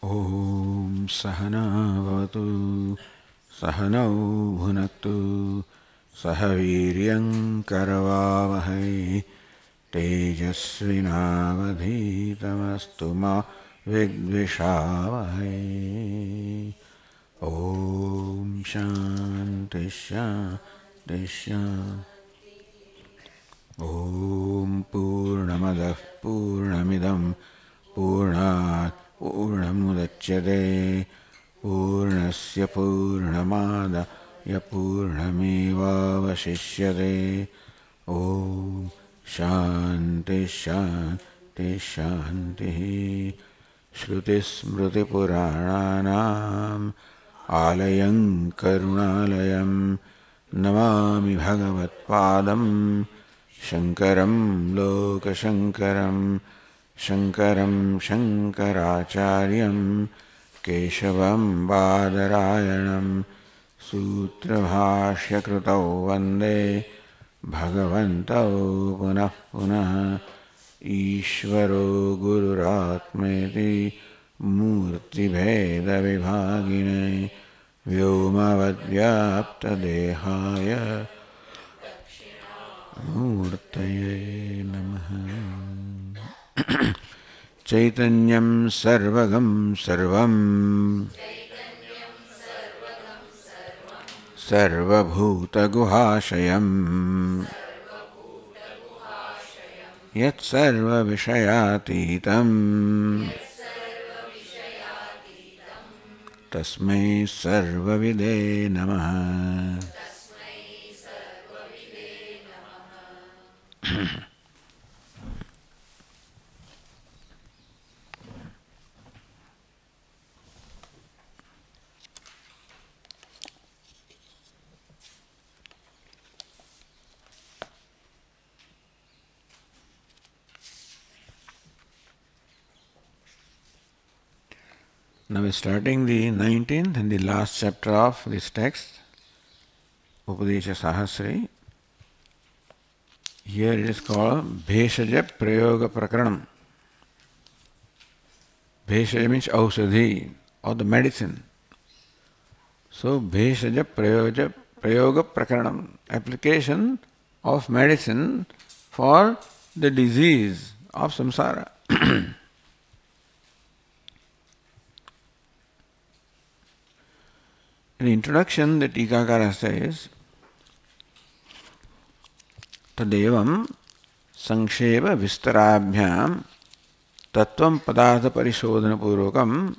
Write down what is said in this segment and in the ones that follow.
Om Sahana Vavatu Sahanau Bhunaktu Sahaviryam Karavavahai Tejasvinavadhitamastu ma Vidvishavahai. Om Shanti Shanti Shanti. Om Purnamadah Purnamidam Purnat Purnamudachyate Purnasya Purnamada Yapurnamevavashishyate. Om Shanti Shanti Shanti. Shruti Smriti Purananam Alayam Karunalayam Namami Bhagavatpadam Shankaram Lokashankaram Shankaram Shankaracharyam Keshavam Badarayanam Sutrabhashya Krutau Vande Bhagavantau Punah Punah Ishvaro Gururatmeti Murti Bheda Vibhagine Vyomavadyapta Dehaya Murtaye Namaha. Chaitanyam Sarvagam Sarvam Sarvabhuta Guhashayam Yat Sarva Vishayatitam Tasmai Sarvavide Namaha. Now we are starting the 19th and the last chapter of this text, UpadeshSahasri. Here it is called Bheshaja Prayoga Prakaranam. Bheshaja means Ausadhi, or the medicine. So Bheshaja Prayoga Prakaranam, application of medicine for the disease of samsara. In the introduction, the Tikakara says, Tadevam Sanksheva Vistarabhyam Tattvam Padartha Parishodhana Purvakam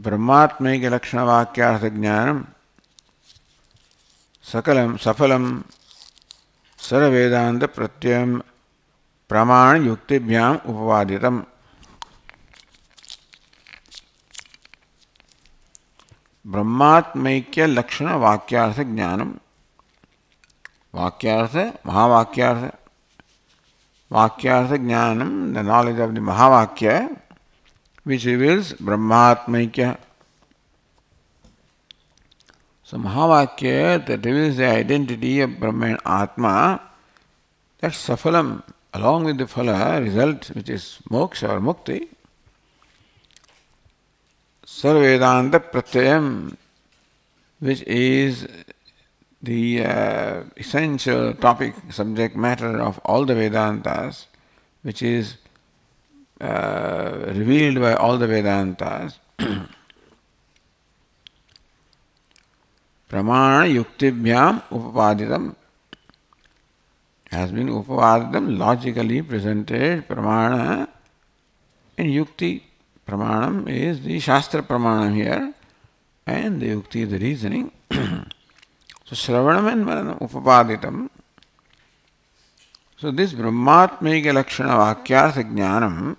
Brahmatmaika Lakshana Vakyartha Jnanam Sakalam Safalam Saravedanta Pratyam Pramana Yuktibhyam Upavaditam. Brahmatmaikya Lakshana Vakyartha Jnanam. Vakyartha, Mahavakyartha. Vakyartha Jnanam, the knowledge of the Mahavakya, which reveals Brahmatmaikya. So Mahavakya that reveals the identity of Brahma and Atma, that's Safalam, along with the Phala result, which is Moksha or Mukti. Sarvedanta Pratyayam, which is the essential topic, subject matter of all the Vedantas, which is revealed by all the Vedantas. Pramana yuktibhyam upapaditam, has been upapaditam, logically presented. Pramana and yukti. Pramanam is the Shastra Pramanam here, and the yukti is the reasoning. So Shravanam and Maranam upapaditam. So this Brahmatmaika Lakshana Vakyartha Jnanam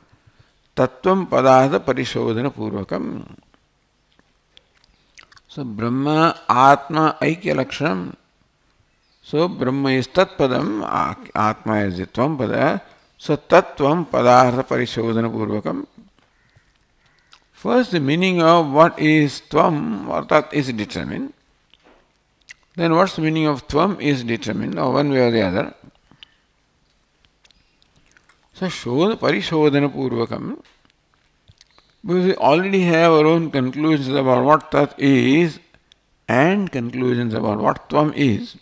Tattvam Padartha Parishodhana Purvakam. So Brahma Atma Aikya Lakshanam. So Brahma is Tatpadam, Atma is the Tvam Pada. So Tattvam Padartha Parishodhana Purvakam. First the meaning of what is Tvam or Tat is determined. Then what's the meaning of Tvam is determined, or one way or the other. So Parishodhana Purvakam. Because we already have our own conclusions about what Tat is and conclusions about what Tvam is.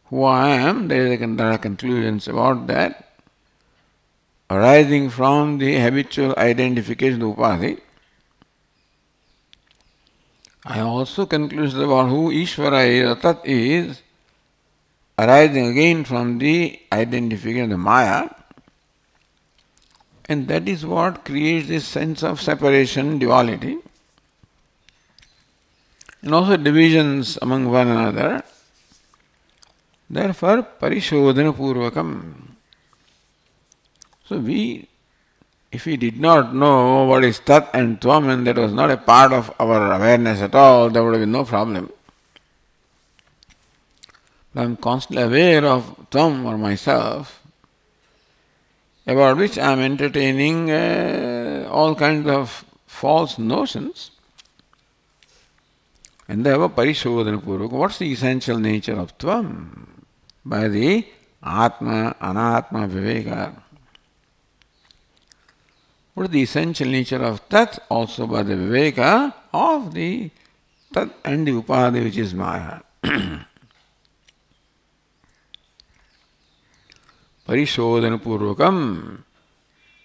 Who I am, there are conclusions about that arising from the habitual identification of Upadhi. I also conclusions about who Ishvara is or Tat is, arising again from the identification of the Maya. And that is what creates this sense of separation, duality, and also divisions among one another. Therefore, parishodhana purvakam. So if we did not know what is Tat and Tvam and that was not a part of our awareness at all, there would have been no problem. But I am constantly aware of Tvam or myself, about which I am entertaining all kinds of false notions. And therefore, parishodhana purvaka. What's the essential nature of Tvam? By the Atma, Anatma, Viveka. What is the essential nature of Tat? Also by the Viveka of the Tat and the Upadhi, which is Maya. Parishodhana purvakam.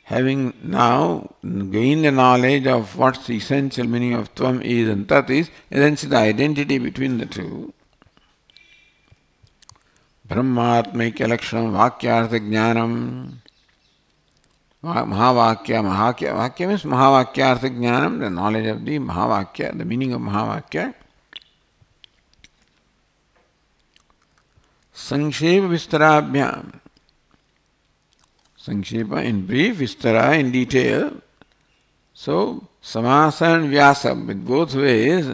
Having now gained the knowledge of what the essential meaning of Tvam is and Tat is, essentially the identity between the two. Brahmatmaikya lakshanam vakyartha jnanam. Mahavakya. Vakya means Mahavakyartha jnanam, the knowledge of the Mahavakya, the meaning of Mahavakya. Sangshepa vistarabhyam. Sangshepa in brief, vistara in detail. So, samasa and vyasa, with both ways.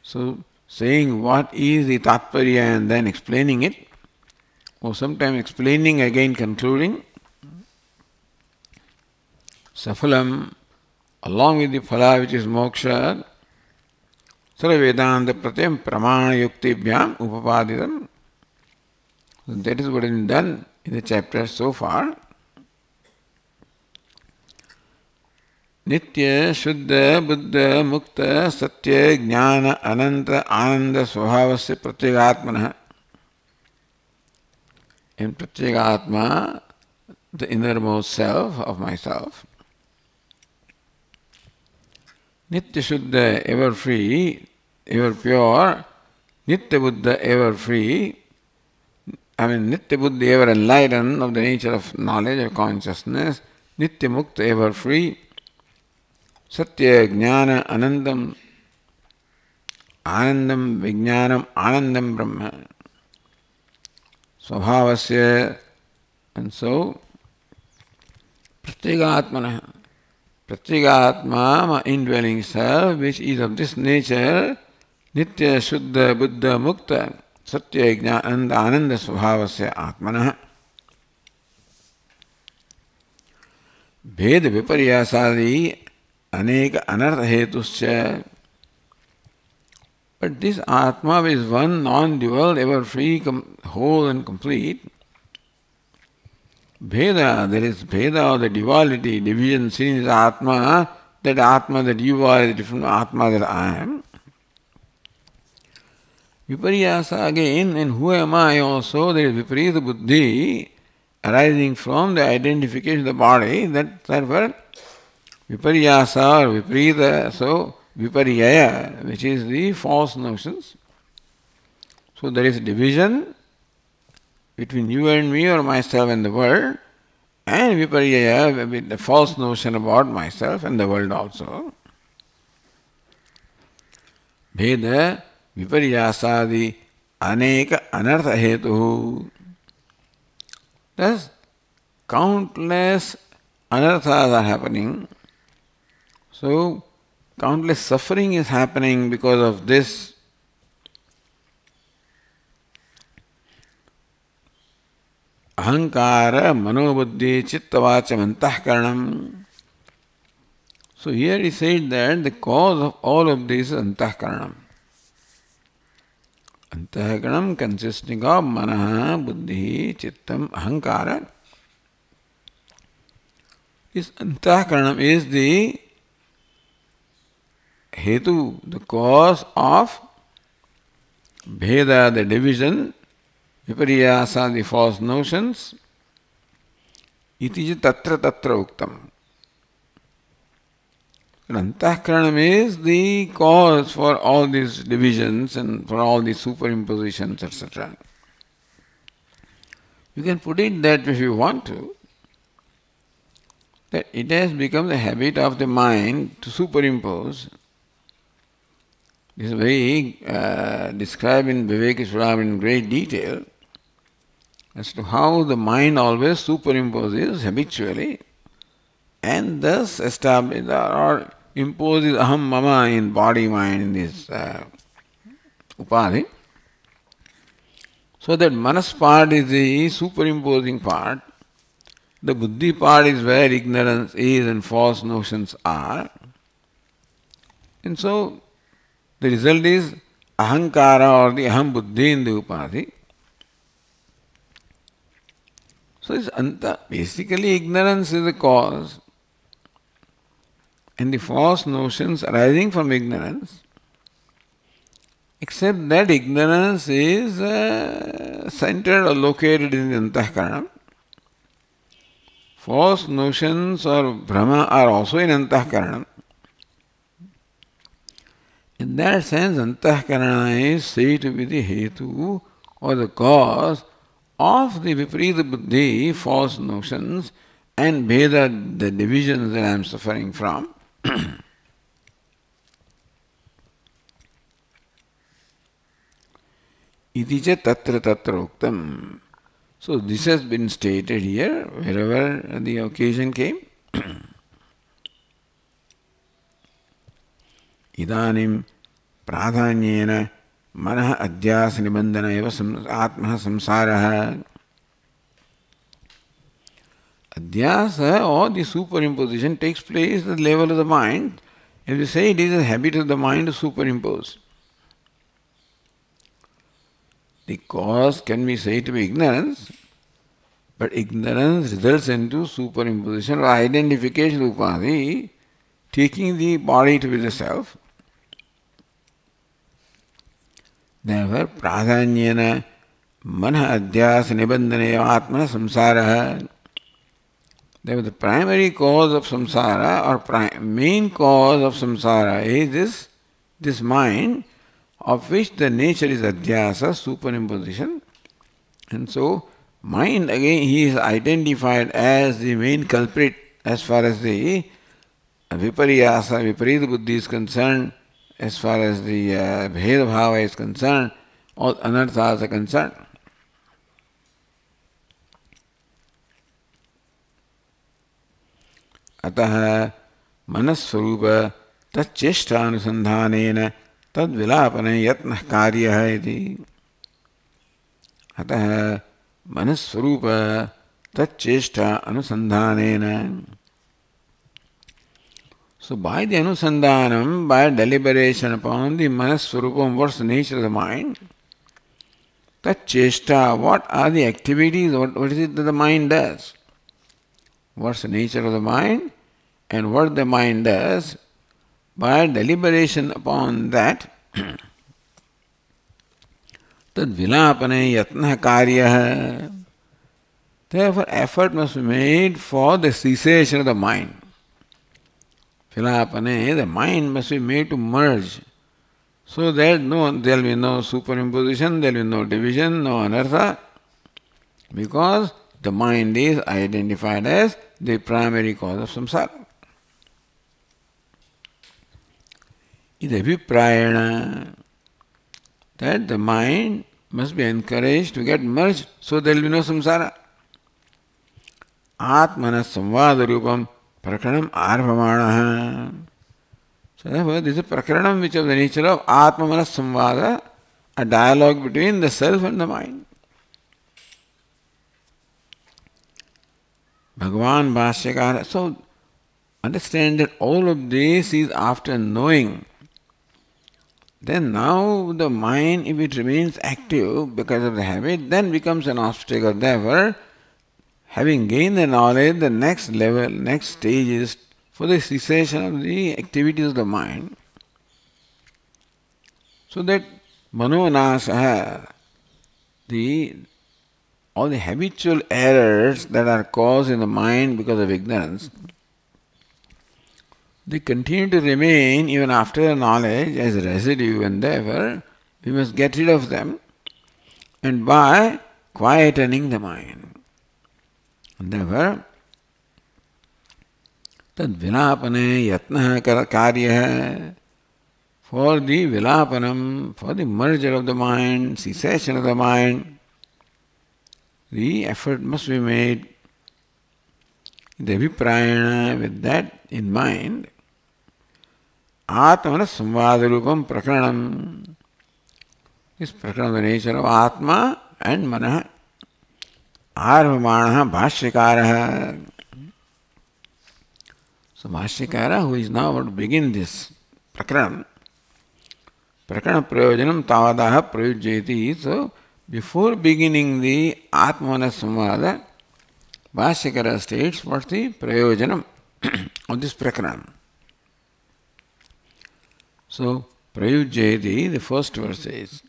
So, saying what is the tatparya and then explaining it, or sometimes explaining again concluding. Safalam, along with the phala which is moksha, Sarva Vedanta pratyam pramana yuktibhyam upapadidam. So that is what has been done in the chapter so far. Nitya, Shuddha, Buddha, Mukta, Satya, Jnana, Ananta, Ananda, Svabhavasya, Pratyegatmana. In Pratyegatma, the innermost self of myself. Nitya Shuddha, ever free, ever pure. Nitya Buddha, ever free. Nitya Buddha, ever enlightened of the nature of knowledge or consciousness. Nitya Mukta, ever free. Satya, Jnana, Anandam, Anandam, Vijnanam, Anandam, Brahma. Svabhavasya, and so Pratyegatmana. Pratyegatma, my indwelling self, which is of this nature, Nitya, Shuddha, Buddha, Mukta, Satya, Jnana, Ananda, Svabhavasya, Atmana. Bheda viparyasadi aneka anartha hetuscha. But this Atma is one, non-dual, ever free, whole and complete. Bheda, there is Bheda, the duality, division seen is Atma, that you are is different from Atma that I am. Viparyasa again, and who am I also? There is Viparita Buddhi arising from the identification of the body, therefore Viparyasa or Viparita, so Viparyaya, which is the false notions. So there is division between you and me or myself and the world, and Viparyaya with the false notion about myself and the world also. Bheda viparyasadi aneka anartha hetu. Thus, countless anarthas are happening. So, countless suffering is happening because of this. Ahankara, manobuddhi, chittavacham, antahkaranam. So here he said that the cause of all of this is antahkaranam. Antahkaranam consisting of manaha, buddhi, chittam, ahankara. This antahkaranam is the hetu, the cause of bheda, the division, viparyasa, the false notions, iti tatra tatra uktam. Antahkaranam is the cause for all these divisions and for all these superimpositions, etc. You can put it that if you want to, that it has become the habit of the mind to superimpose. This is very described in Vivekaswaram in great detail as to how the mind always superimposes habitually and thus establishes or imposes aham mama in body mind in this upadhi. So that manas part is the superimposing part, the buddhi part is where ignorance is and false notions are. And so the result is ahankara or the aham buddhi in the upadhi. So it's basically ignorance is the cause and the false notions arising from ignorance, except that ignorance is centered or located in the antahkarana. False notions or brahma are also in antahkarana. In that sense, antahkarana is said to be the hetu or the cause of the viparita buddhi, false notions, and bheda, the divisions that I am suffering from. Iti cha tatra tatra uktam. So this has been stated here wherever the occasion came. Idanim pradhanyena manah adhyasa nibandhana eva atmah samsaraha. Adhyasa or the superimposition takes place at the level of the mind. As we say, it is a habit of the mind to superimpose. The cause can be said to be ignorance, but ignorance results into superimposition or identification of upadhi, taking the body to be the self. Therefore, pradhanyena manah adhyasa nibandhana atma samsaraha. Therefore, the primary cause of samsara or main cause of samsara is this mind, of which the nature is adhyasa, superimposition. And so, mind again, he is identified as the main culprit as far as the viparyasa, viparita buddhi is concerned, as far as the bheda bhava is concerned, all anarthas are concerned. Ataha manasvarupa tacheshtanusandhanena tadvilapane yatnah karyaha iti. Ataha manasvarupa tacheshta anusandhanena. So by the anusandhanam, by deliberation upon the manasvarupam, what's the nature of the mind? Tacheshta, what are the activities, what is it that the mind does? What's the nature of the mind? And what the mind does, by deliberation upon that, tad vilapane yatna karyaha. Therefore, effort must be made for the cessation of the mind. Vilapane, the mind must be made to merge, so that there will be no superimposition, there will be no division, no anartha, because the mind is identified as the primary cause of samsara. Iti abhiprayana, that the mind must be encouraged to get merged, so there will be no samsara. Atmana samvada rupam prakaranam arvamanaha. So therefore, this is a prakaranam which is of the nature of atmamana samvada, a dialogue between the self and the mind. Bhagavan Bhashyakara. So understand that all of this is after knowing. Then now the mind, if it remains active because of the habit, then becomes an obstacle. Therefore, Having gained the knowledge, the next level, next stage is for the cessation of the activities of the mind, so that manonasa, all the habitual errors that are caused in the mind because of ignorance, they continue to remain even after the knowledge as residue, and therefore we must get rid of them, and by quietening the mind. And therefore, tad vilapane yatna karya, for the vilapanam, for the merger of the mind, cessation of the mind, the effort must be made. The viprayana, with that in mind, atmana samvadarupam prakaranam, this prakaran of the nature of Atma and Manah, arvamanaha bhashyakaraha. So Bhashyakara, who is now about to begin this prakaran prayojanam tavadaha prayujyeti. So before beginning the Atmana Samvada, Bhashyakara states what's the prayojanam of this prakaran. So prayujyeti, the first verse is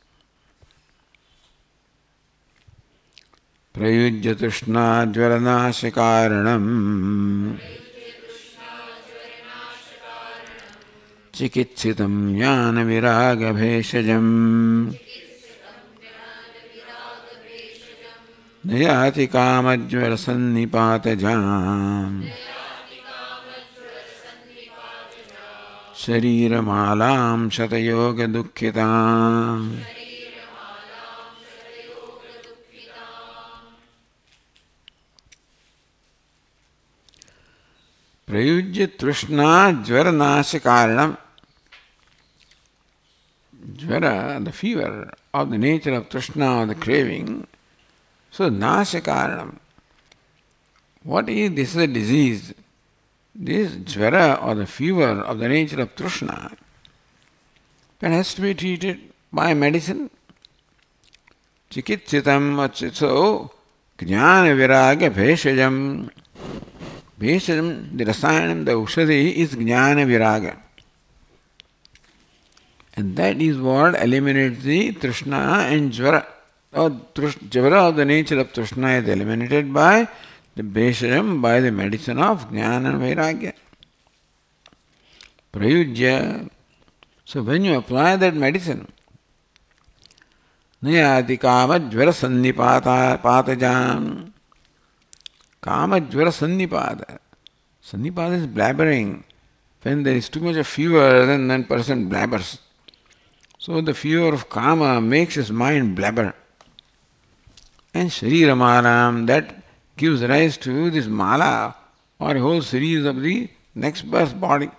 prayujya trishna jvaranashikaranam चिकित्सितं ज्ञानविरागभेषजम् नयाति कामज्वरसन्निपातजाम् शरीरमालां शतयोगदुःखिताम्. प्रयुज्य तृष्णा ज्वरनाशकारणम्. Jvara, the fever of the nature of trishna, or the craving. So, nashakaranam. What is this? Is a disease. This jvara, or the fever of the nature of trishna, that has to be treated by medicine. Chikitsitam, so jnana viraga bheshajam. Bheshajam, the rasayanam, the ushadhi is jnana viraga. And that is what eliminates the trishna and jvara. Jvara of the nature of trishna is eliminated by the bheshajam, by the medicine of jnana and vairagya. Prayujya. So when you apply that medicine, nayati kama jvara sannipata patajam. Kama jvara sannipata. Sannipata is blabbering. When there is too much of fever, then that person blabbers. So the fever of kama makes his mind blabber. And sharira malam, that gives rise to this mala, or a whole series of the next birth body.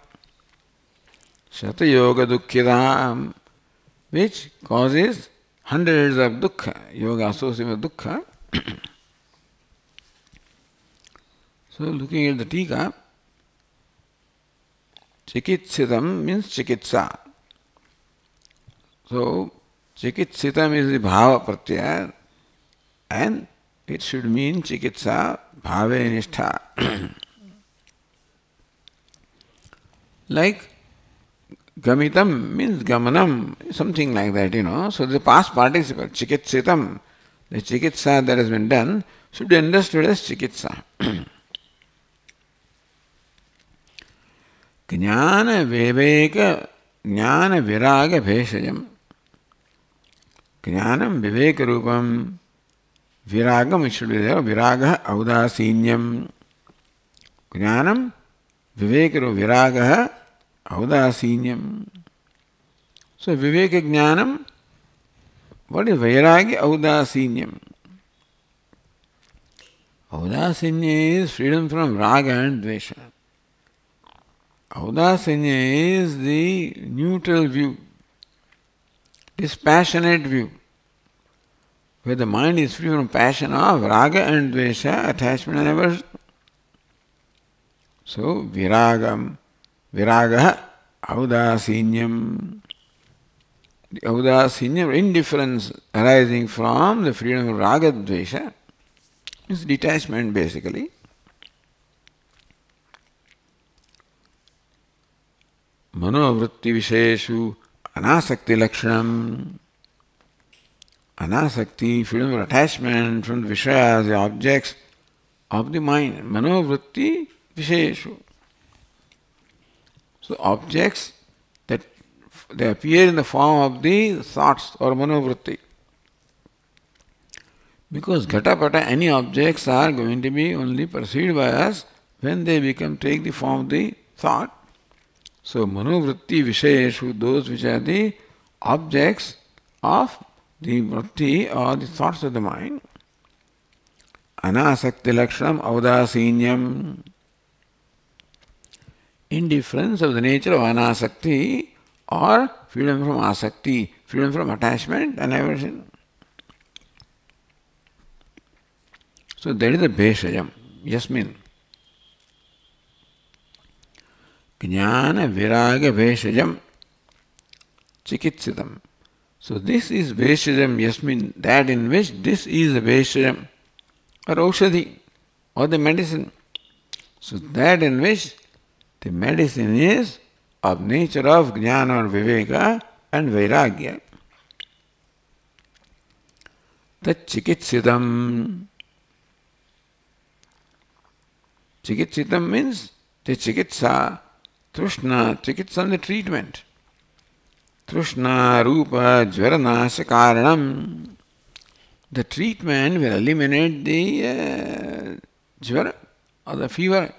Shatayoga dukkhitam, which causes hundreds of dukkha, yoga associated with dukkha. So looking at the tika, chikitsitam means chikitsa. So, chikitsitam is the bhava pratyaya, and it should mean chikitsa bhave nishtha. Like gamitam means gamanam, something like that, So the past participle, chikitsitam, the chikitsa that has been done, should be understood as chikitsa. Jnana viveka, jnana viraga bheshajam. Jnanam viveka rupam, viragam, it should be there, viraga audasinyam. Jnanam viveka viraga audasinyam. So viveka jnanam, what is vairagya audasinyam? Audasinya is freedom from raga and dvesha. Audasinya is the neutral view, dispassionate view, where the mind is free from passion of raga and dvesha, attachment and aversion. So, viraga, audasinyam. The audasinyam, indifference arising from the freedom of raga dvesha. It's detachment basically. Manovritti Visheshu Anasakti Lakshanam. Anasakti, freedom of attachment from the Vishayas, the objects of the mind. Manovritti Visheshu. So objects that they appear in the form of the thoughts or manovritti. Because ghatapata, any objects are going to be only perceived by us when they take the form of the thought. So manovritti vishayeshu, those which are the objects of the vritti or the thoughts of the mind. Anasakti lakshanam avdasinyam. Indifference of the nature of anasakti or freedom from asakti, freedom from attachment and aversion. So that is the Bheshajam, Yasmin. Jnana Viraga Bheshajam Chikitsitam. So this is Bheshajam Yasmin, that in which this is the Bheshajam or Aushadhi or the medicine. So that in which the medicine is of nature of Jnana or Viveka and Vairagya. Tat Chikitsitam. Chikitsitam means the chikitsa, trushna, chikitsa the treatment. Trushna, rupa, jvaranasya karanam. The treatment will eliminate the jvara or the fever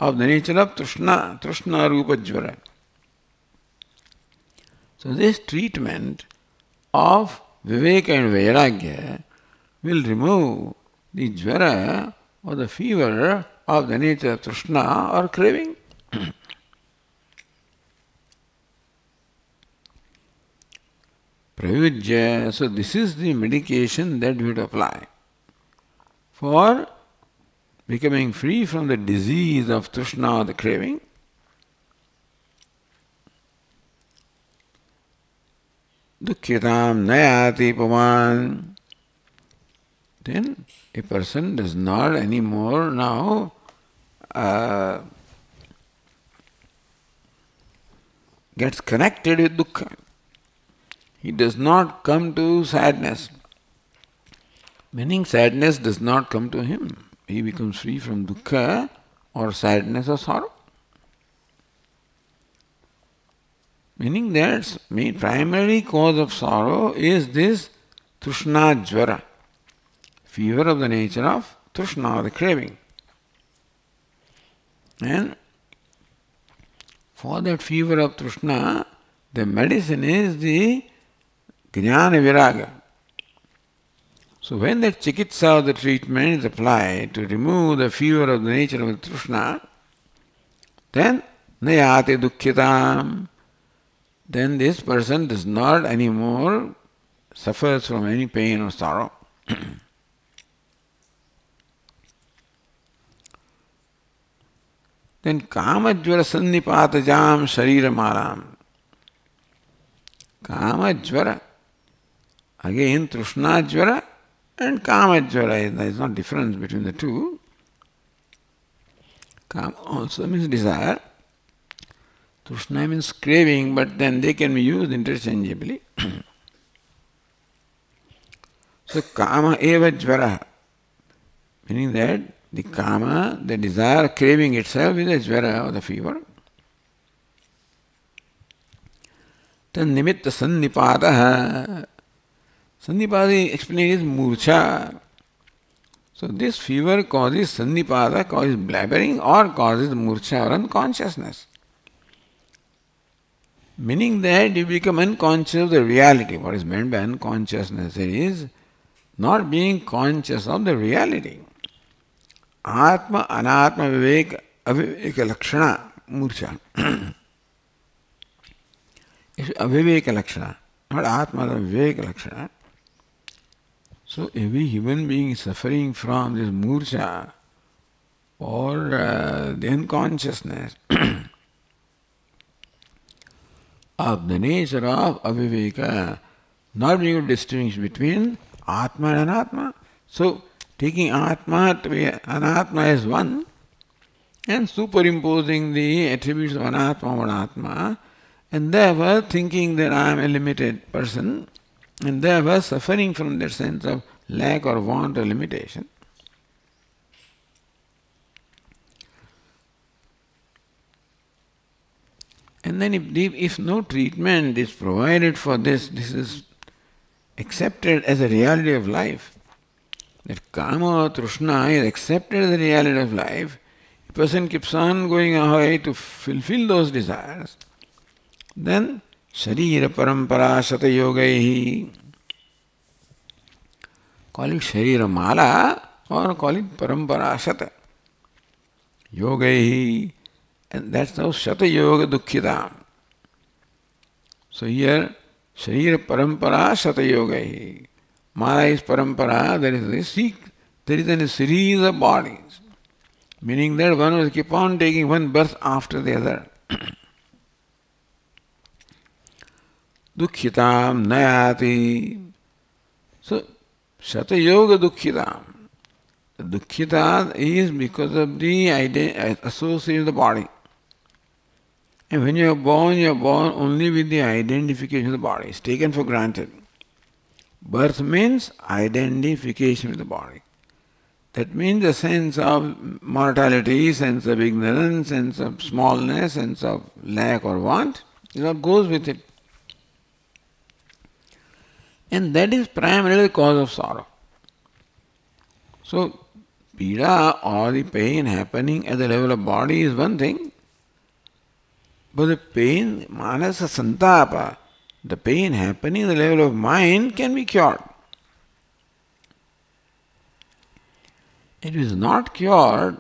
of the nature of trushna, trushna, rupa, jvara. So this treatment of viveka and vairagya will remove the jvara or the fever of the nature of trishna or craving. Prayujya, so this is the medication that we would apply for becoming free from the disease of trishna or the craving. Dukkhitam nayati pavan. Then a person does not anymore now gets connected with dukkha. He does not come to sadness. Meaning sadness does not come to him. He becomes free from dukkha or sadness or sorrow. Meaning that primary cause of sorrow is this trishna jvara, fever of the nature of trishna, the craving. And for that fever of trishna, the medicine is the jnana viraga. So when that chikitsa of the treatment is applied to remove the fever of the nature of the trishna, then nayate dukkhitam. Then this person does not anymore suffers from any pain or sorrow. Then kamajvara sannipatajam shariramaram. Kamajvara. Again, trushnajvara and kamajvara. There is no difference between the two. Kama also means desire. Trishna means craving, but then they can be used interchangeably. So kama eva jvara, meaning that the kama, the desire, craving itself is a jvara or the fever. Then nimitta sannipataha. Sannipata explained is murcha. So this fever causes sannipata, causes blabbering or causes murcha or unconsciousness. Meaning that you become unconscious of the reality. What is meant by unconsciousness? It is not being conscious of the reality. Atma, anatma, viveka, aviveka lakshana, murcha. It's aviveka lakshana, not atma, the viveka lakshana. So every human being is suffering from this murcha or the unconsciousness of the nature of aviveka, not being able to distinguish between atma and anatma. So taking Atma to be Anatma as one and superimposing the attributes of Anatma on Atma, and therefore thinking that I am a limited person, and therefore suffering from that sense of lack or want or limitation. And then if no treatment is provided for this, this is accepted as a reality of life, that Kama or Trishna is accepted as a reality of life, a person keeps on going away to fulfill those desires, then Sharira Parampara Shata Yogaihi, call it Sharira Mala or call it Parampara Shata Yogaihi, and that's how Shata Yoga Dukkhita. So here, Sharira Parampara Shata Yogaihi. Mala is Parampara, there is a series of bodies, meaning that one will keep on taking one birth after the other. Dukkhitam Nayati. So, Shata Yoga Dukkhitam. The Dukkhita is because of the association of the body. And when you are born only with the identification of the body. It's taken for granted. Birth means identification with the body. That means a sense of mortality, sense of ignorance, sense of smallness, sense of lack or want. It all goes with it. And that is primarily the cause of sorrow. So, pida or the pain happening at the level of body is one thing, but the pain, manasa santapa, the pain happening at the level of mind can be cured. It is not cured,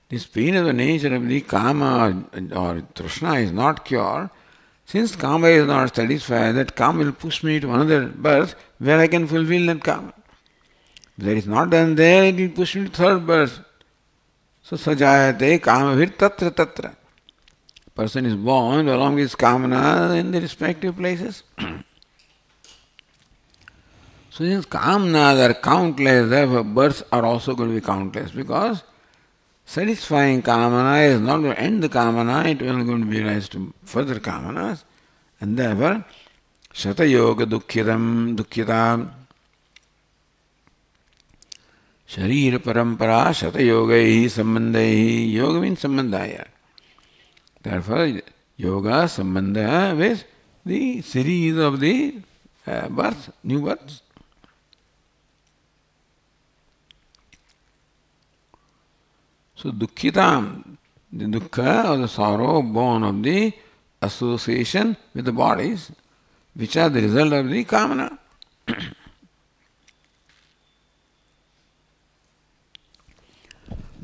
this pain of the nature of the kama or trishna is not cured, since kama is not satisfied, that kama will push me to another birth where I can fulfill that kama. If that is not done there, it will push me to third birth. So sajayate kamavir tatra tatra. Person is born along with his kamana in the respective places. So since kamanas are countless, therefore births are also going to be countless, because satisfying kamana is not going to end the kamana, it will going to be rise to further kamanas, and therefore shata yoga dukkhitam sharira parampara shata yogaihi sambandhaihi. Yoga means sambandhaya. Therefore, yoga sambandha with the series of the births, new births. So, dukkhitam, the dukkha or the sorrow born of the association with the bodies, which are the result of the kamana.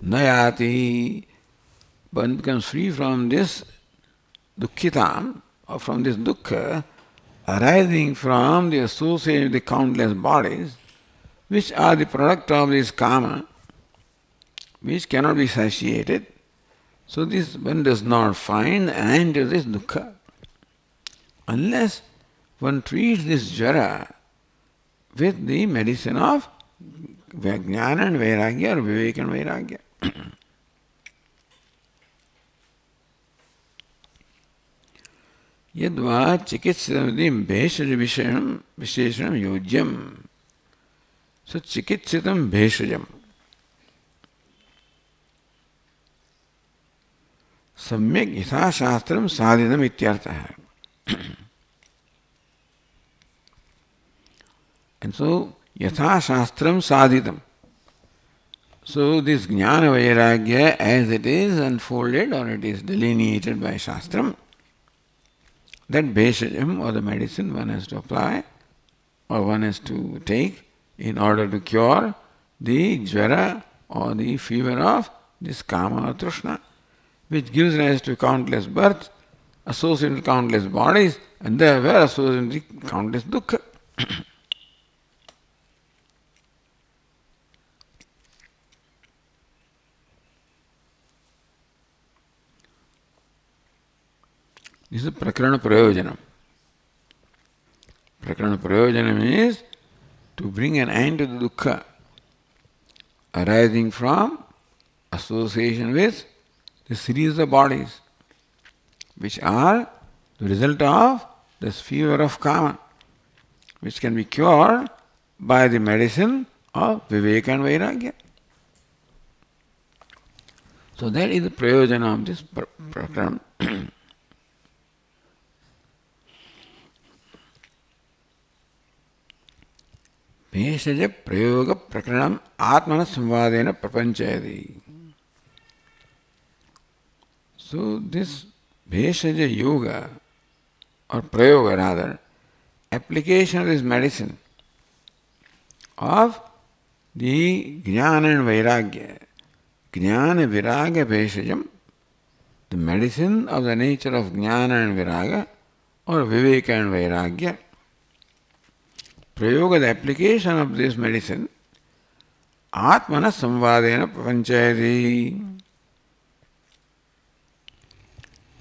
Nayati, one becomes free from this dukkhitam, or from this dukkha, arising from the association with the countless bodies, which are the product of this kama, which cannot be satiated. So this one does not find an end to this dukkha, unless one treats this jara with the medicine of jnana and vairagya, or vivek and vairagya. Yadva chikitsatam bheshaj visheshanam yojyam. So chikitsatam bheshajam. Samyak yatha shastram sadhinam ityartha. And so yatha shastram sadhitam. So this jnana vairagya, as it is unfolded or it is delineated by shastram, that bheshajam or the medicine one has to apply or one has to take in order to cure the jvara or the fever of this kama or trishna, which gives rise to countless births, associated with countless bodies, and therefore associated with countless dukkha. This is prakarana prayojanam. Prakarana prayojanam is to bring an end to the dukkha. arising from association with the series of bodies, which are the result of this fever of karma, which can be cured by the medicine of Viveka and Vairagya. So that is the prayojana of this prakram. भेषज प्रयोग प्रकरणम आत्मन संवादेन प्रपंचयति. So this भेषज yoga or prayoga rather, application of this medicine of the jnana and vairagya. Jnana viraga bheshajam, the medicine of the nature of jnana and viraga or viveka and vairagya. Prayoga, the application of this medicine, atmana samvadena prapanchayati,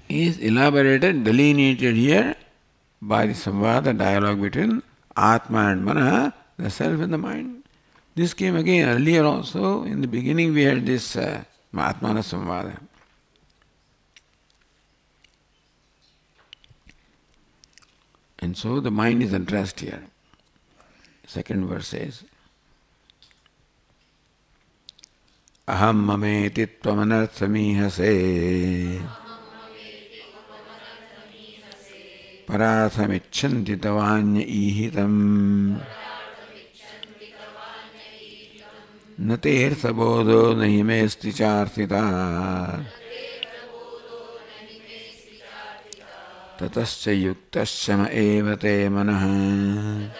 is elaborated, delineated here by the samvada, dialogue between atma and mana, the self and the mind. This came again earlier also. In the beginning we had this atmana samvada. And so the mind is addressed here. Second verse says, aham mameti tvamanarthamihase parathamicchanti tavanya ihitam natirthabodo nahi me sticharthita tatascha yuktascha eva te manah.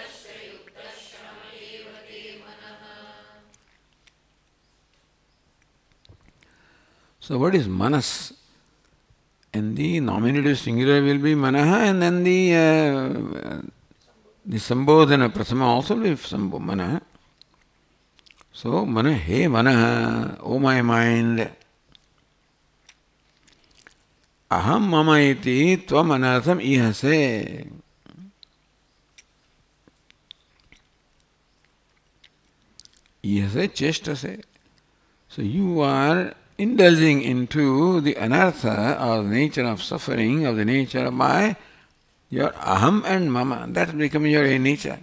So what is manas? And the nominative singular will be manaha, and then the sambodhana prathama also will be manaha. So mana, hey manaha, oh my mind. Aham mama iti tvam anartham ihase. Ihase cheshtase. So you are indulging into the anartha or the nature of suffering, of the nature of my, your aham and mama. That becomes your nature.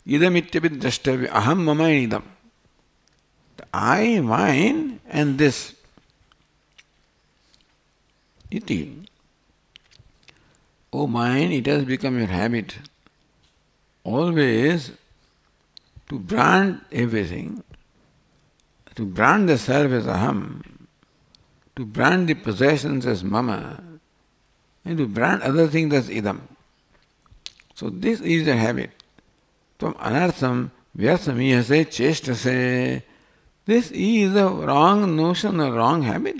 Idam ityapit drashtavya. Aham mama and idam. I, mine, and this. Iti. Oh mine, it has become your habit always to brand everything, to brand the self as aham, to brand the possessions as mama, and to brand other things as idam. So this is a habit. Tvam anartham vyarthamihase cheshtase. This is a wrong notion, a wrong habit.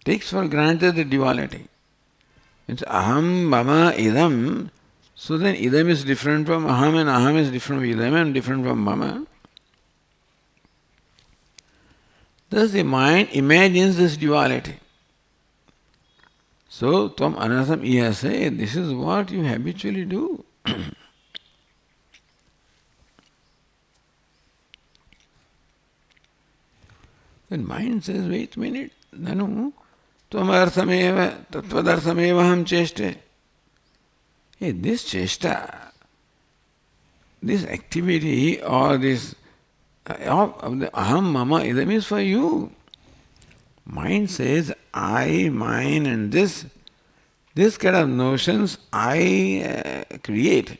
Takes for granted the duality. It's aham, mama, idam. So then idam is different from aham and aham is different from idam and different from mama. Thus the mind imagines this duality. So, tvam anartham ihase, this is what you habitually do. Then mind says, wait a minute, nanu, tvam arthameva, tattvadarthameva aham cheshte. Hey, this cheshta, this activity or this of the aham mama idam is for you. Mind says, I, mine, and this kind of notions I create.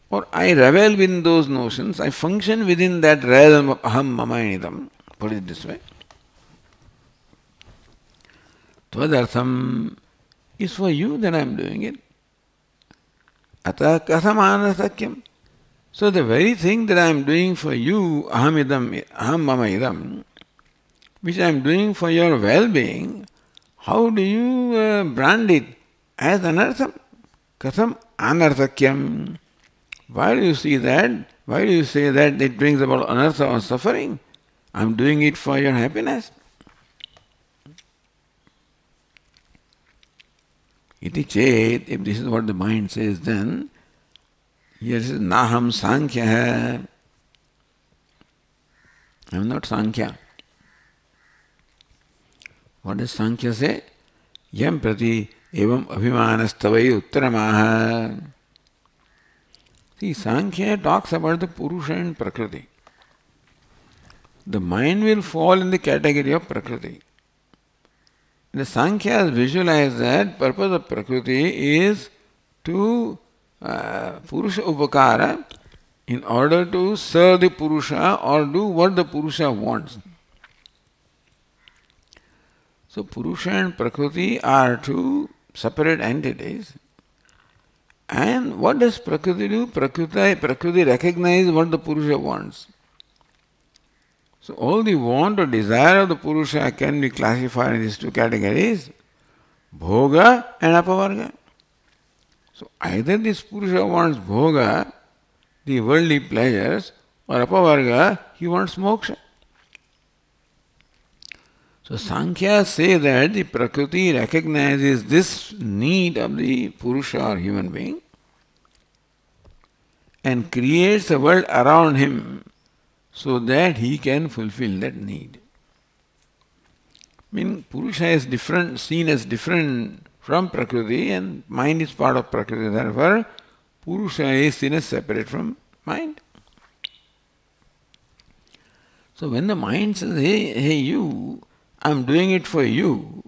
Or I revel in those notions, I function within that realm of aham mama and idam. Put it this way. Tvadartham is for you that I am doing it. Ata katham anarthakyam. So the very thing that I am doing for you, aham mama idam, which I am doing for your well-being, how do you brand it as anartham? Katham anarthakyam. Why do you see that? Why do you say that it brings about anartha or suffering? I am doing it for your happiness. Iti chet, if this is what the mind says, then here it says, Naham Sankhya. I am not Sankhya. What does Sankhya say? Yam prati evam abhimanastavai uttaramaha. See, Sankhya talks about the Purusha and Prakriti. The mind will fall in the category of Prakriti. The Sankhya visualize that purpose of Prakriti is to Purusha Upakara in order to serve the Purusha or do what the Purusha wants. So Purusha and Prakriti are two separate entities. And what does Prakriti do? Prakriti recognizes what the Purusha wants. So all the want or desire of the Purusha can be classified in these two categories, Bhoga and Apavarga. So either this Purusha wants Bhoga, the worldly pleasures, or Apavarga, he wants moksha. So Sankhya say that the Prakriti recognizes this need of the Purusha or human being and creates a world around him so that he can fulfill that need. Purusha is different, seen as different from Prakriti, and mind is part of Prakriti. Therefore, Purusha is seen as separate from mind. So when the mind says, hey you, I am doing it for you,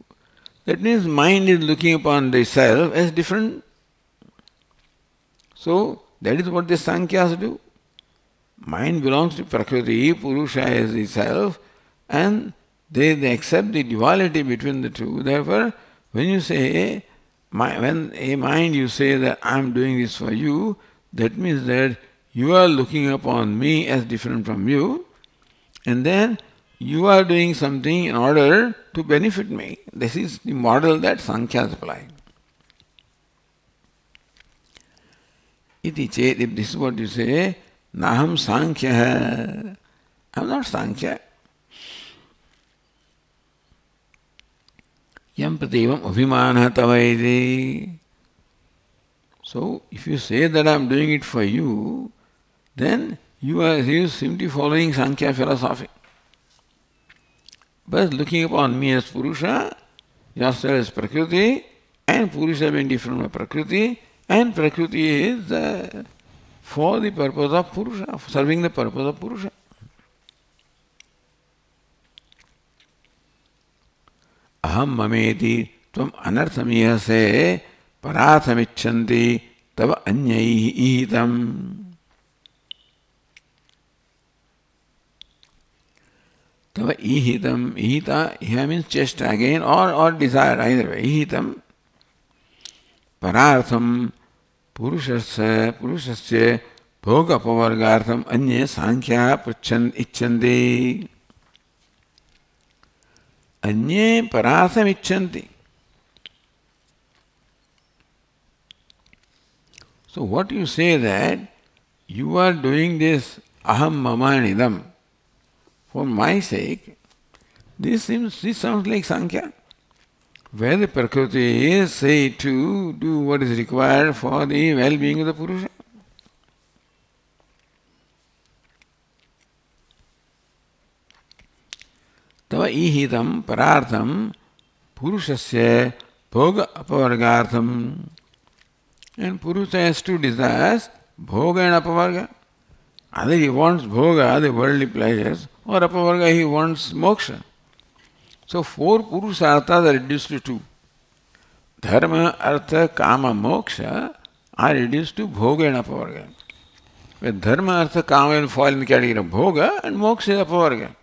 that means mind is looking upon the self as different. So that is what the Sankhyas do. Mind belongs to Prakriti, Purusha is the self, and they accept the duality between the two. Therefore, when you say, when a mind you say that I am doing this for you, that means that you are looking upon me as different from you, and then you are doing something in order to benefit me. This is the model that Sankhya apply. Iti chet, if this is what you say, Naham Sankhya. I am not Sankhya. Yam pratevam abhimana tavaiti. So, if you say that I am doing it for you, then you are simply following Sankhya philosophy. But looking upon me as Purusha, yourself as Prakriti, and Purusha being different from Prakriti, and Prakriti is for the purpose of Purusha, serving the purpose of Purusha. Aham mameti tvam anarthamiya se parathamichanti tava anyaihi ihitam. Tava ihitam, ihita, here means chesta again, or desire, either way. Ihitam, parartham, purushasya, bhoga pavargartham, anye sankhya ichanti. Anye parartham ichanti. So what you say that you are doing this aham mama nidam for my sake, this sounds like Sankhya, where the Prakriti is said to do what is required for the well-being of the Purusha. Tava ihitam parartham purushasya bhoga apavargartham. And Purusha has two desires, bhoga and apavarga. Either he wants bhoga, the worldly pleasures, or apavarga, he wants moksha. So 4 purusarthas are reduced to 2. Dharma, artha, kama, moksha are reduced to bhoga and apavarga. Where dharma, artha, kama will fall in the category of bhoga and moksha is apavarga.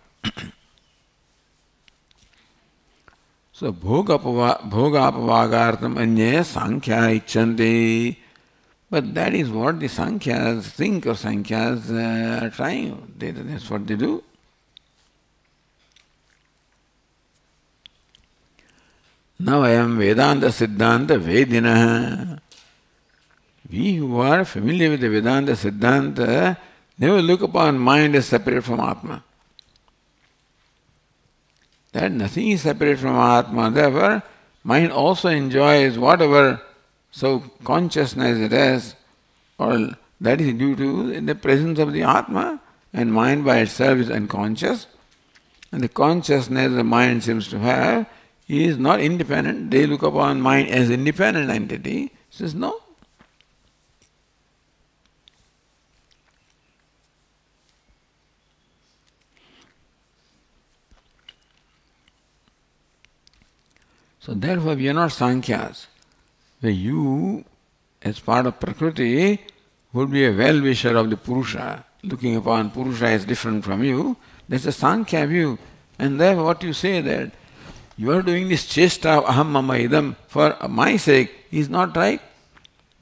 So bhoga apavagartham anye sankhya ichanti. But that is what the Sankhyas think, or Sankhya's are trying. That's what they do. Now I am Vedanta Siddhanta Vedina. We who are familiar with the Vedanta Siddhanta never look upon mind as separate from Atma. That nothing is separate from Atma. Therefore, mind also enjoys whatever consciousness it has, or that is due to the presence of the Atma, and mind by itself is unconscious. And the consciousness the mind seems to have is not independent. They look upon mind as independent entity. He says no. So therefore we are not Sankhyas. Where you, as part of Prakriti, would be a well-wisher of the Purusha, looking upon Purusha as different from you. That's a Sankhya view. And therefore what you say that you are doing this chesta of aham mama idam for my sake is not right.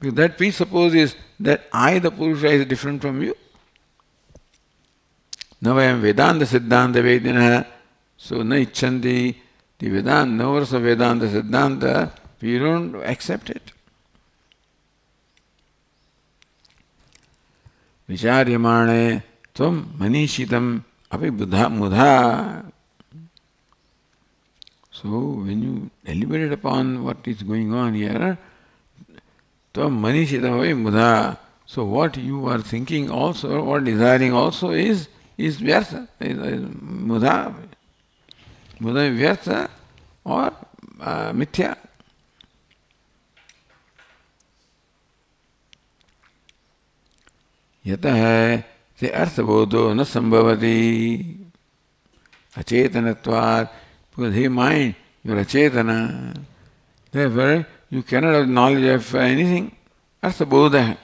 Because that presupposes that I, the Purusha, is different from you. Navayam Vedanta Siddhanta Vedina. So na icchanti. The Vedanta, knowers of Vedanta Siddhanta, we don't accept it. Vicharyamane tvam manishitam api buddha mudha. So when you deliberate upon what is going on here, tvam manishitam api mudha. So what you are thinking also, what desiring also is vyartha, is mudha. Mudha vyartha or mithya. यतः से अर्थबोधो न संभवति अचेतनत्वात्, because he mind, you are achetana. Therefore, you cannot have knowledge of anything. Arthabodha.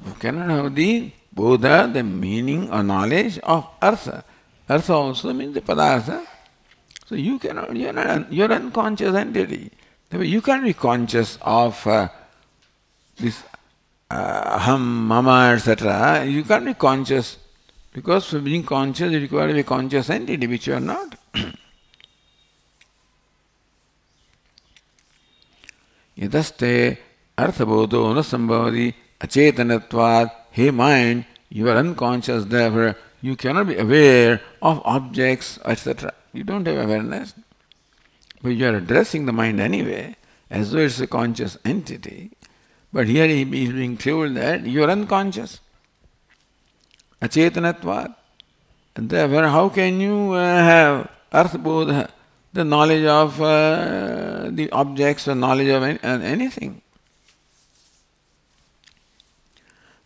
You cannot have the bodha, the meaning or knowledge of artha. Artha also means the padartha. So you cannot, you are unconscious entity. Therefore, you can't be conscious of this aham, mama, etc. You can't be conscious, because for being conscious you require to be a conscious entity, which you are not. Yataste arthabodho na sambhavati acetanatvat. Hey mind, you are unconscious, therefore you cannot be aware of objects, etc. You don't have awareness. But you are addressing the mind anyway, as though it's a conscious entity. But here he is being told that you are unconscious. Acetanatvat. And therefore, how can you have arthabodha, the knowledge of the objects or knowledge of anything?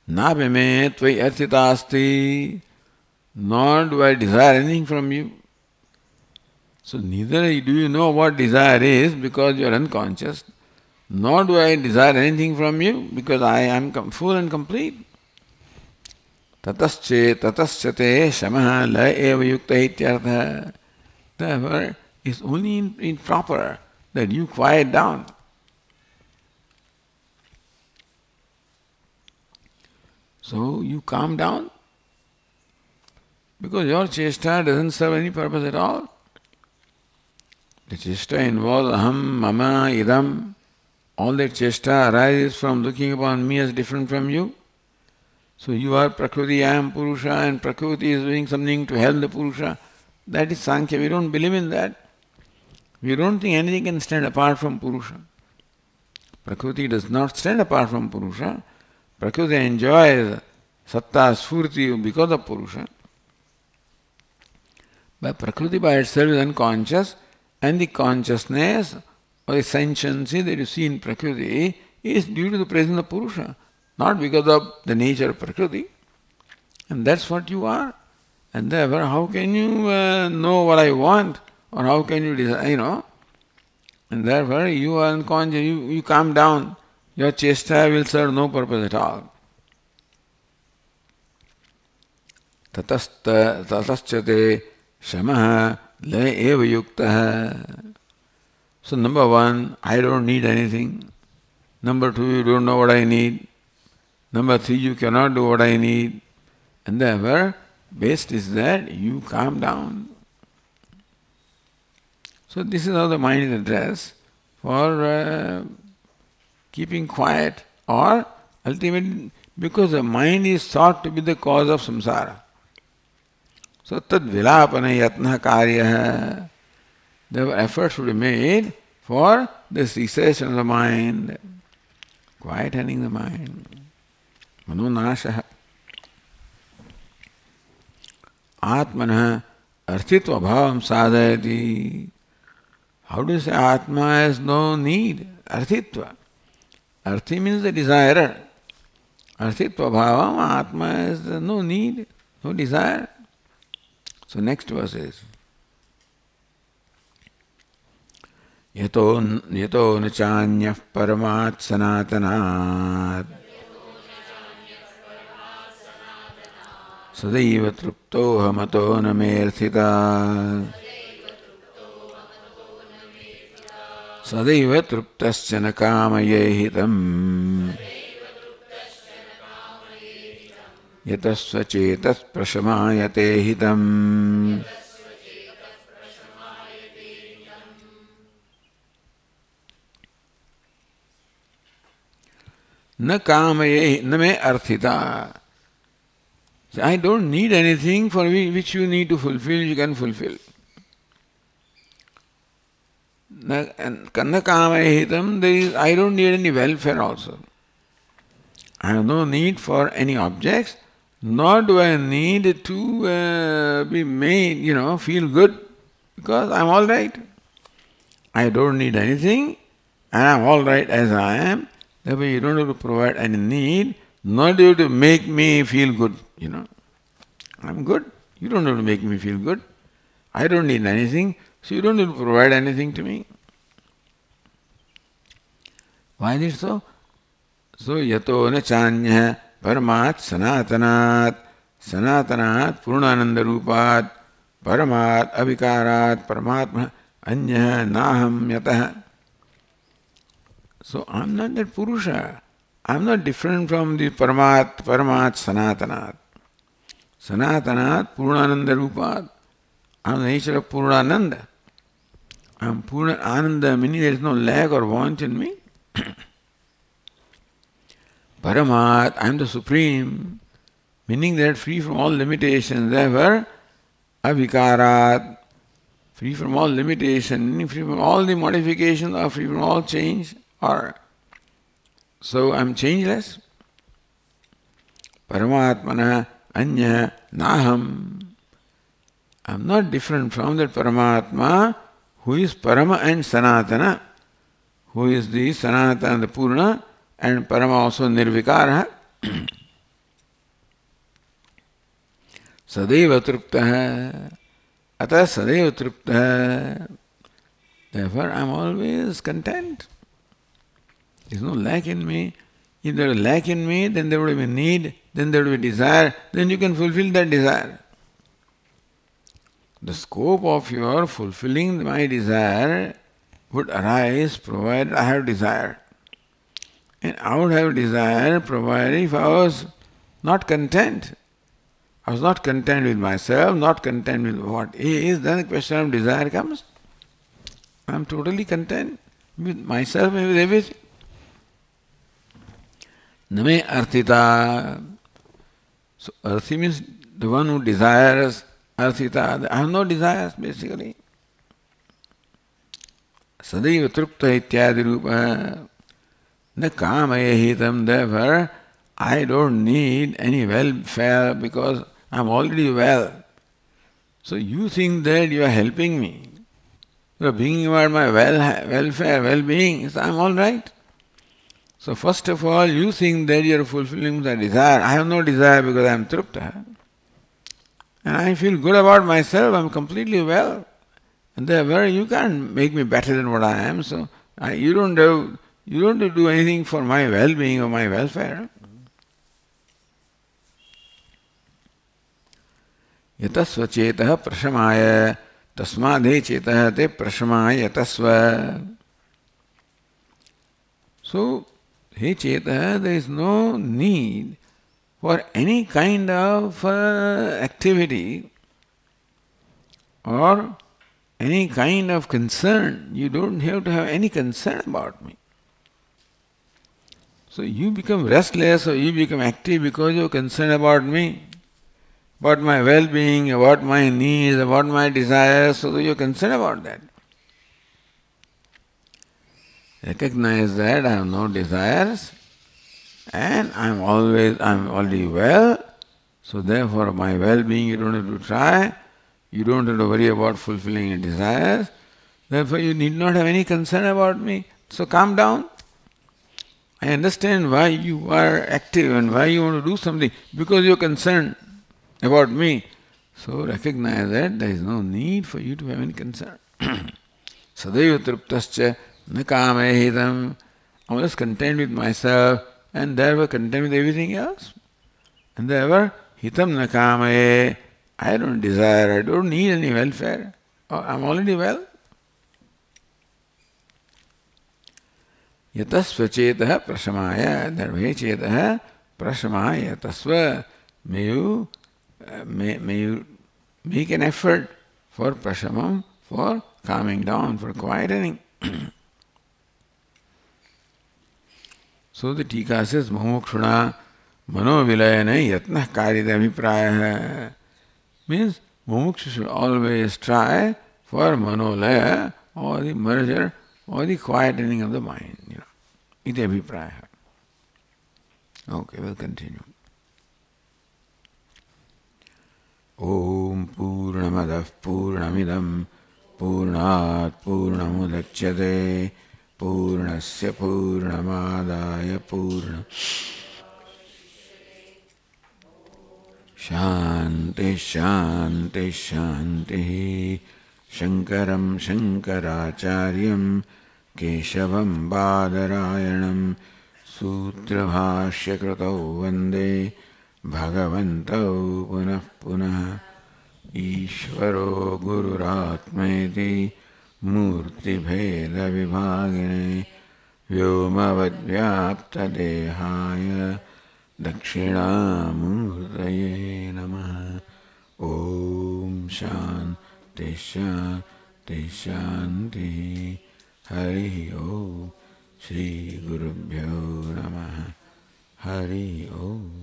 Nabhime tvai arthitasti. Nor do I desire anything from you. So neither do you know what desire is because you are unconscious, nor do I desire anything from you because I am full and complete. Tataschate shamaha la eva yukta ityartha. Therefore, it's only in proper that you quiet down. So you calm down, because your chesta doesn't serve any purpose at all. The chesta involves aham, mama, idam. All that chesta arises from looking upon me as different from you. So you are Prakriti, I am Purusha, and Prakriti is doing something to help the Purusha. That is Sankhya. We don't believe in that. We don't think anything can stand apart from Purusha. Prakriti does not stand apart from Purusha. Prakriti enjoys satta, sfurti because of Purusha. But Prakriti by itself is unconscious, and the consciousness or the sentiency that you see in Prakriti is due to the presence of Purusha, not because of the nature of Prakriti. And that's what you are. And therefore, how can you know what I want? Or how can you desire, And therefore, you are unconscious, you calm down. Your chesta will serve no purpose at all. Tataschate shamaha la eva yuktaha. So number one, I don't need anything. Number two, you don't know what I need. Number three, you cannot do what I need. And therefore, best is that you calm down. So this is how the mind is addressed for keeping quiet, or ultimately because the mind is thought to be the cause of samsara. So tad vilapana yatna karya. Therefore efforts should be made for the cessation of the mind, quietening the mind. Manonashaha. Atmanah arthitva bhavam sadhayati. How do you say Atma has no need? Arthitva. Arthi means the desirer. Arthitva bhavam, Atma has no need, no desire. So next verse is Yato न चान्यः परमात् सनातनात् सदैव तृप्तोऽहमतो न मेऽर्थितात् सदैव तृप्तश्च न कामये हितम् यतस्वचेतः प्रशमायते हितम्. न कामये न मे अर्थिता. I don't need anything for which you need to fulfill, you can fulfill. Na kamaye hitam, I don't need any welfare also. I have no need for any objects, nor do I need to be made, feel good, because I'm all right. I don't need anything, and I'm all right as I am. Therefore, you don't have to provide any need, nor do you have to make me feel good, I'm good. You don't have to make me feel good. I don't need anything, so you don't have to provide anything to me. Why is it so? So, yato na chanya paramat sanatanat sanatanat purnananda rupat paramat avikarat paramatma anya naham yatah. So, I'm not that Purusha. I'm not different from the paramat sanatanat. Sanatanat purnananda rupat. I'm the nature of Purnananda. I'm Purna Ananda, meaning there is no lack or want in me. Paramat, I am the Supreme, meaning that free from all limitations. Therefore, avikarat, free from all limitation, meaning free from all the modifications or free from all change. So I am changeless. Paramatmana anya naham. I am not different from that Paramatma who is Parama and Sanatana, who is the Sanatana, the Purna, and Parama also Nirvikara. Sadeva truptaha, ata sadeva truptaha. Therefore, I am always content. There is no lack in me. If there is lack in me, then there would be need, then there would be desire, then you can fulfill that desire. The scope of your fulfilling my desire would arise provided I have desire. And I would have desire provided if I was not content. I was not content with myself, not content with what is, then the question of desire comes. I am totally content with myself and with everything. Name arthita. So arthi means the one who desires. Arthita, I have no desires basically. Sadaiva trupta ityadi rupa. Na kamaye hitam, therefore I don't need any welfare because I am already well. So you think that you are helping me. You are bringing about my welfare, well-being. So I am all right. So first of all, you think that you are fulfilling the desire. I have no desire because I am trupta. And I feel good about myself, I am completely well. And therefore you can't make me better than what I am, so you don't have to do anything for my well-being or my welfare. Yatasva chetah prashamaya tasmadhe chetah te prashamaya yatasva. So, he chetah, there is no need for any kind of activity or any kind of concern. You don't have to have any concern about me. So you become restless or you become active because you are concerned about me, about my well-being, about my needs, about my desires, so you are concerned about that. Recognize that I have no desires, and I'm already well, so therefore my well-being you don't have to try. You don't have to worry about fulfilling your desires. Therefore, you need not have any concern about me. So calm down. I understand why you are active and why you want to do something, because you are concerned about me. So recognize that there is no need for you to have any concern. Sadaiva truptascha na kamahitam. I'm just content with myself and therefore content with everything else. And therefore, hitam na kamaye. I don't desire, I don't need any welfare. I'm already well. Yatasva chetah prasamaya, dharve chetah prasamaya yatasva. May you make an effort for prasamam, for calming down, for quietening. So the Tika says, Mumukshuna mano vilayane yatnah karita abhipraya. Means Mumuksha should always try for manolaya, or the merger, or the quietening of the mind. Iti abhipraya. Okay, we'll continue. Om Purnamadav Purnamidam Purnat Purnamudachyate Purnasya Purnamadaya Purna Shanti Shanti Shanti Shankaram Shankaracharyam Keshavam Badarayanam Sutrabhashya Kratau Vande Bhagavantau Punah Punah Ishvaro Gururatmeti Murti Bheda Vibhagine Vyomavadvyapta Dehaya Dakshinamurtaye Namaha. Om Shanti Shanti Shanti. Hari Om. Shri Gurubhyo Namaha. Hari Om.